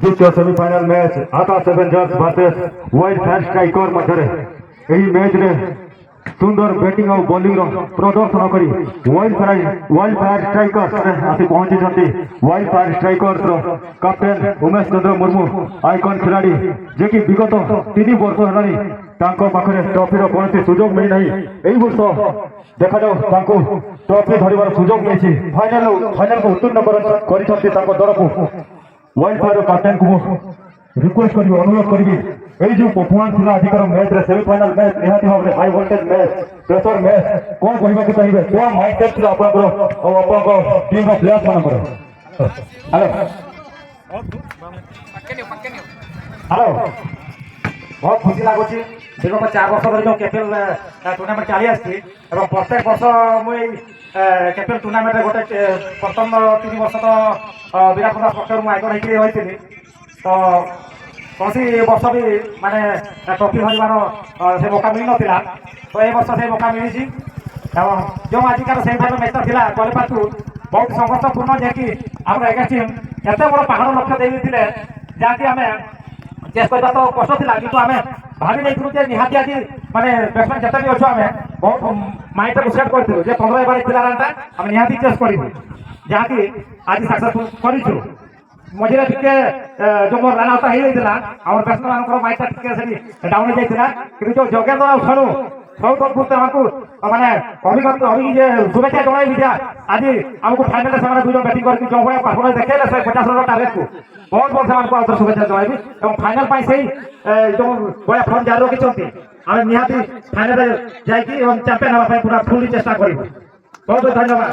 দ্বিতীয় semifinal match আকাশ Avengers versus wild fire স্ট্রাইকর মধ্যে এই ম্যাচরে সুন্দর ব্যাটিং और ବୋଲିଂ ପ୍ରଦର୍ଶନ କରି ୱାଇଲ୍ଡ ଫାୟାର ଷ୍ଟ୍ରାଇକର୍ସ ଆସି ପହଞ୍ଚିଛନ୍ତି। Wild fire ଷ୍ଟ୍ରାଇକର୍ସର captain Umesh Chandra Murmu icon ଖେଳାଳି, ଯିଏକି ବିଗତ 3 ବର୍ଷ ହେଲାଣି ତାଙ୍କ ପାଖରେ ଟ୍ରଫିର କୌଣସି ସୁଯୋଗ ମିଳିନାହିଁ। ଏହି ବର୍ଷ ଦେଖାଯାଉ ତାଙ୍କୁ ଟ୍ରଫି ଧରିବାର ସୁଯୋଗ ମିଳିଛି। ଫାଇନାଲକୁ ଉତ୍ତୀର୍ଣ୍ଣ କରିଛନ୍ତି ତାଙ୍କ ଦଳକୁ। ୱାଇଲ୍ଡ ଫାୟାର କ୍ୟାପ୍ଟେନ୍କୁ ମୁଁ ରିକ୍ୱେଷ୍ଟ କରିବି, ଅନୁରୋଧ କରିବି, এই যে পরফরমেন্স ଥିଲା ଆଜିକାର ମ୍ୟାଚ୍ରେ ସେମିଫାଇନାଲ ମ୍ୟାଚ୍ ନିହାତି ଭାବରେ high voltage match, pressure match, କ'ଣ କହିବାକୁ ଚାହିଁବେ? କ'ଣ ମାଇଣ୍ଡସେଟ୍ ଥିଲା ଆପଣଙ୍କର ଆଉ ଆପଣଙ୍କ ଟିମ୍ର ପ୍ଲେୟାର୍ସ ମାନଙ୍କର? ହ୍ୟାଲୋ ହ୍ୟାଲୋ, ବହୁତ ଖୁସି ଲାଗୁଛି। ବିଗତ 4 ବର୍ଷ ଧରି ଯେଉଁ କେପିଏଲ୍ ଟୁର୍ଣ୍ଣାମେଣ୍ଟ ଚାଲି ଆସିଛି ଏବଂ ପ୍ରତ୍ୟେକ ବର୍ଷ ମୁଁ ଏଇ କେପିଏଲ୍ ଟୁର୍ଣ୍ଣାମେଣ୍ଟରେ ଗୋଟେ ପ୍ରଥମ 3 ବର୍ଷ ତ ବିରାଟ କୋହଲି ପକ୍ଷରୁ ମୁଁ ଆଇକନ୍ ହେଇକି ରହିଥିଲି। ତ କୌଣସି ବର୍ଷ ବି ମାନେ ଟ୍ରଫି ଧରିବାର ସେ ମୌକା ମିଳିନଥିଲା। ତ ଏ ବର୍ଷ ସେ ମୌକା ମିଳିଛି ଏବଂ ଯେଉଁ ଆଜିକାର ସେମିଫାଇନାଲ ମ୍ୟାଚ୍ଟା ଥିଲା କ୍ୱାଲିଫାୟାର ଟୁ ବହୁତ ସଂଘର୍ଷପୂର୍ଣ୍ଣ, ଯିଏକି ଆମର ଏଗାର ଟିମ୍ ଏତେ ବଡ଼ ପାହାଡ଼ ଲକ୍ଷ୍ୟ ଦେଇଥିଲେ ଯାହାକି ଆମେ ଚେସ୍ କରିବା ତ କଷ୍ଟ ଥିଲା, କିନ୍ତୁ ଆମେ ଭାବି ନେଇଥିଲୁ ଯେ ନିହାତି ଆଜି ମାନେ ବ୍ୟାଟ୍ସମ୍ୟାନ୍ ଯେତେ ବି ଅଛୁ ଆମେ ବହୁତ ମାଇଣ୍ଡଟାକୁ ସେଟ୍ କରିଥିଲୁ ଯେ 15 ଓଭର ଥିଲା ରନ୍ଟା ଆମେ ନିହାତି ଚେସ୍ କରିବୁ, ଯାହାକି ଆଜି ସକ୍ସେସଫୁଲ୍ କରିଛୁ। ମଝିରେ ଟିକେ ଯୋଉ ମୋର ରନ୍ ଆଉଟ୍ ହେଇଯାଇଥିଲା ଆମର ବ୍ୟାଟ୍ସମ୍ୟାନ୍ ମାନଙ୍କର ମାଇଣ୍ଡଟା ଟିକେ ସେଠି ଡାଉନ୍ ହେଇଯାଇଥିଲା, କିନ୍ତୁ ଯୋଉ ଯୋଗେନ୍ଦ୍ର ଆଉ ସନୁ ବହୁତ ଅଦ୍ଭୁତ ଆମକୁ ମାନେ শুভেচ্ছা ଜଣାଇବି ଯେ ଆଜି ଆମକୁ ଫାଇନାଲରେ ସେମାନେ 2 ଜଣ ବ୍ୟାଟିଂ କରିକି ଯୋଉ ଭଳିଆ ପାରଫରମାନ୍ସ ଦେଖେଇଲେ 150 ରନ୍ ଟାର୍ଗେଟକୁ ବହୁତ ବହୁତ ସେମାନଙ୍କୁ ଆଉ ଥରେ ଶୁଭେଚ୍ଛା ଜଣାଇବି ଏବଂ ଫାଇନାଲ ପାଇଁ ସେଇ ଯୋଉ ଭଳିଆ ଫର୍ମ ଜାରି ରଖିଛନ୍ତି ଆମେ ନିହାତି ଫାଇନାଲରେ ଯାଇକି ଏବଂ ଚାମ୍ପିୟନ ହେବା ପାଇଁ ପୁରା ଫୁଲି ଚେଷ୍ଟା କରିବୁ। ବହୁତ ବହୁତ ଧନ୍ୟବାଦ।